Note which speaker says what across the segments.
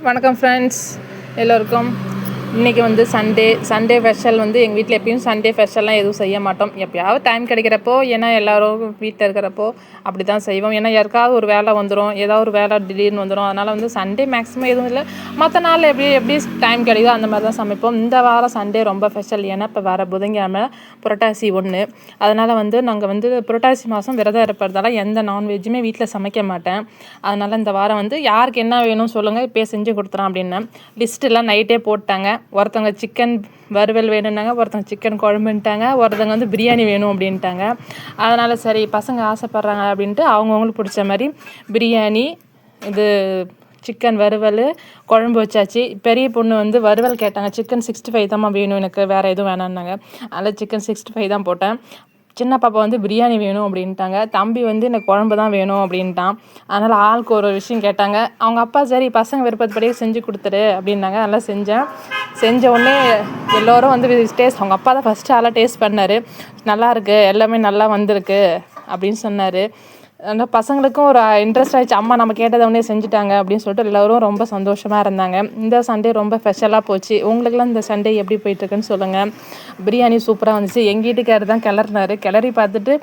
Speaker 1: வணக்கம் ஃப்ரெண்ட்ஸ் எல்லோருக்கும். இன்றைக்கி வந்து சண்டே ஸ்பெஷல் வந்து எங்கள் வீட்டில் எப்பயும் சண்டே ஸ்பெஷல்லாம் எதுவும் செய்ய மாட்டோம். எப்போயாவது டைம் கிடைக்கிறப்போ, ஏன்னா எல்லோரும் வீட்டில் இருக்கிறப்போ அப்படி தான் செய்வோம். ஏன்னா யாருக்காவது ஒரு வேலை வந்துடும், ஏதாவது ஒரு வேலை திடீர்னு வந்துடும். அதனால் வந்து சண்டே மேக்ஸிமம் எதுவும் இல்லை. மற்ற நாள் எப்படி டைம் கிடைக்குதோ அந்த மாதிரி தான் சமைப்போம். இந்த வாரம் சண்டே ரொம்ப ஸ்பெஷல். ஏன்னா இப்போ வர புதன்கிழமை புரட்டாசி 1. அதனால் வந்து நாங்கள் வந்து புரட்டாசி மாதம் விரதம் இருப்பதால எந்த நான்வெஜ்ஜுமே வீட்டில் சமைக்க மாட்டேன். அதனால் இந்த வாரம் வந்து யாருக்கு என்ன வேணும் சொல்லுங்கள், இப்போயே செஞ்சு கொடுத்துறோம் அப்படின்னு லிஸ்ட்டெல்லாம் நைட்டே போட்டாங்க. ஒருத்தவங்க சிக்கன் வறுவல் வேணும்னாங்க, ஒருத்தவங்க சிக்கன் குழம்புன்ட்டாங்க, ஒருத்தவங்க வந்து பிரியாணி வேணும் அப்படின்ட்டாங்க. அதனால் சரி பசங்க ஆசைப்பட்றாங்க அப்படின்ட்டு அவங்கவுங்களுக்கு பிடிச்ச மாதிரி பிரியாணி, இது சிக்கன் வறுவல், குழம்பு வச்சாச்சு. பெரிய பொண்ணு வந்து வறுவல் கேட்டாங்க. சிக்கன் 65 தான் வேணும் எனக்கு, வேறு எதுவும் வேணான்னாங்க. அதில் சிக்கன் 65 தான் போட்டேன். சின்ன பாப்பா வந்து பிரியாணி வேணும் அப்படின்ட்டாங்க. தம்பி வந்து எனக்கு குழம்பு தான் வேணும் அப்படின்ட்டான். அதனால் ஆளுக்கு ஒரு விஷயம் கேட்டாங்க. அவங்க அப்பா சரி பசங்க விருப்பப்படியே செஞ்சு கொடுத்துரு அப்படின்னாங்க. நல்லா செஞ்ச உடனே எல்லோரும் வந்து டேஸ்ட், அவங்க அப்பா தான் ஃபஸ்ட்டு ஆளாக டேஸ்ட் பண்ணார். நல்லாயிருக்கு, எல்லாமே நல்லா வந்திருக்கு அப்படின்னு சொன்னார். அந்த பசங்களுக்கும் ஒரு இன்ட்ரெஸ்ட் ஆகிடுச்சு, அம்மா நம்ம கேட்டதை உடனே செஞ்சுட்டாங்க அப்படின்னு சொல்லிட்டு எல்லோரும் ரொம்ப சந்தோஷமாக இருந்தாங்க. இந்த சண்டே ரொம்ப ஸ்பெஷலாக போச்சு. உங்களுக்குலாம் இந்த சண்டே எப்படி போயிட்டுருக்குன்னு சொல்லுங்கள். பிரியாணி சூப்பராக வந்துச்சு. எங்கள் வீட்டுக்காரர் தான் கிளறி பார்த்துட்டு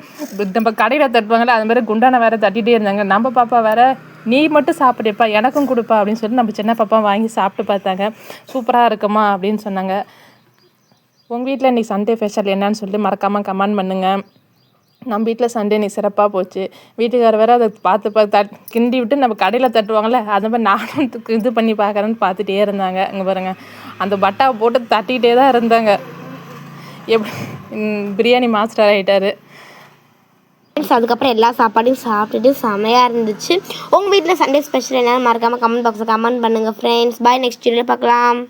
Speaker 1: நம்ம கடையில் தட்டுவாங்கள்ல அது மாதிரி குண்டானை வேறு தட்டிகிட்டே இருந்தாங்க. நம்ம பாப்பா வேறு நீ மட்டும் சாப்பிடுப்பா எனக்கும் கொடுப்பா அப்படின்னு சொல்லிட்டு நம்ம சின்ன பாப்பா வாங்கி சாப்பிட்டு பார்த்தாங்க. சூப்பராக இருக்குமா அப்படின்னு சொன்னாங்க. உங்கள் வீட்டில் இன்றைக்கி சண்டே ஸ்பெஷல் என்னன்னு சொல்லிட்டு மறக்காமல் கமெண்ட் பண்ணுங்கள். நம்ம வீட்டில் சண்டே நீ சிறப்பாக போச்சு. வீட்டுக்காரர் வேறு அதை பார்த்து கிண்டி விட்டு நம்ம கடையில் தட்டுவாங்கள்ல அது மாதிரி நானும் இது பண்ணி பார்க்குறேன்னு பார்த்துட்டே இருந்தாங்க. இங்கே பாருங்கள், அந்த பட்டாவை போட்டு தட்டிகிட்டே தான் இருந்தாங்க. பிரியாணி மாஸ்டர் ஆகிட்டார்.
Speaker 2: அதுக்கப்புறம் எல்லா சாப்பாடையும் சாப்பிட்டுட்டு செமையாக இருந்துச்சு. உங்கள் வீட்டில் சண்டே ஸ்பெஷல் என்னன்னு மறக்காமல் கமெண்ட் பாக்ஸில் கமெண்ட் பண்ணுங்கள் ஃப்ரெண்ட்ஸ். பாய், நெக்ஸ்ட் வீடியோவில் பார்க்கலாம்.